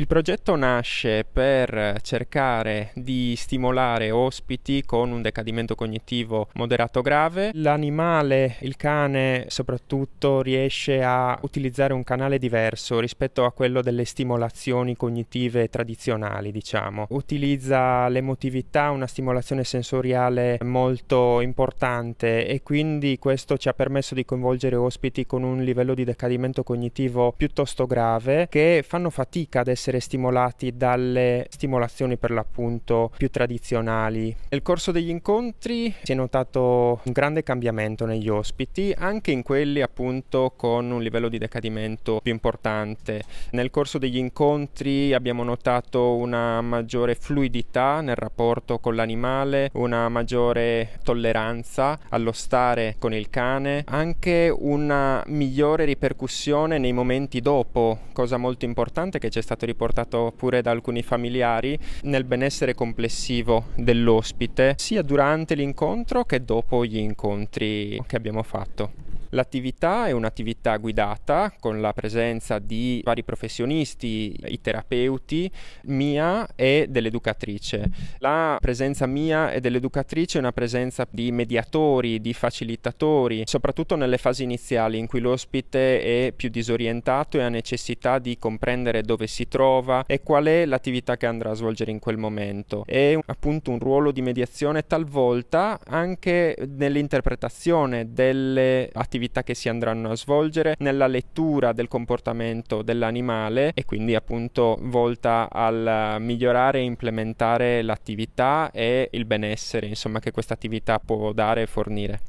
Il progetto nasce per cercare di stimolare ospiti con un decadimento cognitivo moderato grave. L'animale, il cane soprattutto, riesce a utilizzare un canale diverso rispetto a quello delle stimolazioni cognitive tradizionali, diciamo. Utilizza l'emotività, una stimolazione sensoriale molto importante, e quindi questo ci ha permesso di coinvolgere ospiti con un livello di decadimento cognitivo piuttosto grave, che fanno fatica ad essere stimolati dalle stimolazioni per l'appunto più tradizionali. Nel corso degli incontri si è notato un grande cambiamento negli ospiti, anche in quelli appunto con un livello di decadimento più importante. Nel corso degli incontri abbiamo notato una maggiore fluidità nel rapporto con l'animale, una maggiore tolleranza allo stare con il cane, anche una migliore ripercussione nei momenti dopo, cosa molto importante che ci è stato riportato pure da alcuni familiari, nel benessere complessivo dell'ospite, sia durante l'incontro che dopo gli incontri che abbiamo fatto. L'attività è un'attività guidata con la presenza di vari professionisti, i terapeuti, mia e dell'educatrice. La presenza mia e dell'educatrice è una presenza di mediatori, di facilitatori, soprattutto nelle fasi iniziali in cui l'ospite è più disorientato e ha necessità di comprendere dove si trova e qual è l'attività che andrà a svolgere in quel momento. È appunto un ruolo di mediazione, talvolta anche nell'interpretazione delle attività che si andranno a svolgere, nella lettura del comportamento dell'animale, e quindi appunto volta al migliorare e implementare l'attività e il benessere, insomma, che questa attività può dare e fornire.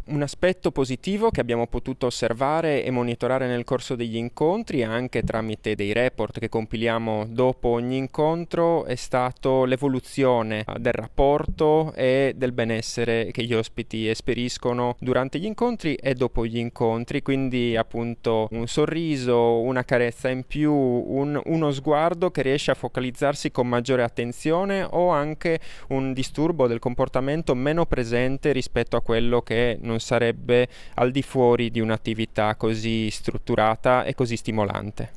Un aspetto positivo che abbiamo potuto osservare e monitorare nel corso degli incontri, anche tramite dei report che compiliamo dopo ogni incontro, è stato l'evoluzione del rapporto e del benessere che gli ospiti esperiscono durante gli incontri e dopo gli incontri, quindi appunto un sorriso, una carezza in più, uno sguardo che riesce a focalizzarsi con maggiore attenzione, o anche un disturbo del comportamento meno presente rispetto a quello che non sarebbe al di fuori di un'attività così strutturata e così stimolante.